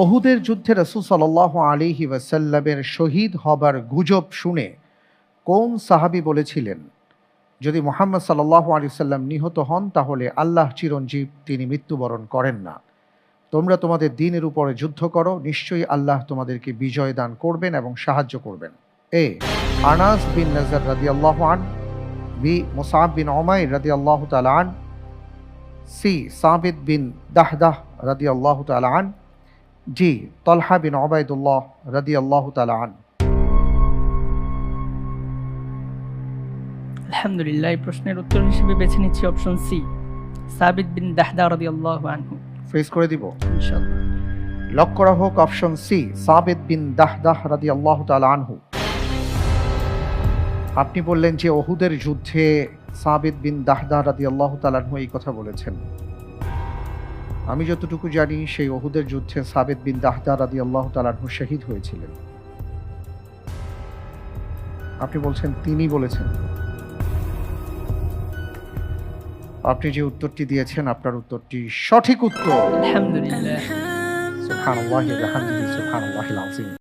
উহুদের যুদ্ধে রাসূল সাল্লাল্লাহু আলাইহি ওয়াসাল্লামের শহীদ হবার গুজব শুনে কোন সাহাবী বলেছিলেন, যদি মুহাম্মদ সাল্লাল্লাহু আলাইহি ওয়াসাল্লাম নিহত হন তাহলে আল্লাহ চিরঞ্জীব, তিনি মৃত্যুবরণ করেন না। তোমরা তোমাদের দ্বীনের উপরে যুদ্ধ করো, নিশ্চয়ই আল্লাহ তোমাদেরকে বিজয় দান করবেন এবং সাহায্য করবেন। এ আনাস বিন নাজর রাদিয়াল্লাহু আন, বি মুসআব বিন উমাইর রাদিয়াল্লাহু তাআলা আন, সি সাবিত বিন দাহদাহ রাদিয়াল্লাহু তাআলা আন, জি তালহা বিন উবাইদুল্লাহ রাদিয়াল্লাহু তাআলা আন। আলহামদুলিল্লাহ, এই প্রশ্নের উত্তর হিসেবে বেছে নিচ্ছি অপশন সি, সাবিত বিন দাহদা রাদিয়াল্লাহু আনহু। ফ্রিজ করে দিব। ইনশাআল্লাহ। লক করা হোক অপশন সি, সাবিত বিন দাহদাহ রাদিয়াল্লাহু তাআলা আনহু। আপনি বললেন যে উহুদের যুদ্ধে সাবিত বিন দাহদাহ রাদিয়াল্লাহু তাআলা আনহু এই কথা বলেছেন। আমি যতটুকু জানি সেই উহুদের যুদ্ধে সাবিত বিন দাহদাহ রাদিয়াল্লাহু তাআলা আনহু শহীদ হয়েছিলেন। আপনি বলছেন তিনি বলেছেন। আপনি যে উত্তরটি দিয়েছেন আপনার উত্তরটি সঠিক উত্তর। আলহামদুলিল্লাহ। সুবহানাল্লাহি ওয়া বিহামদিহি, সুবহানাল্লাহিল আযীম।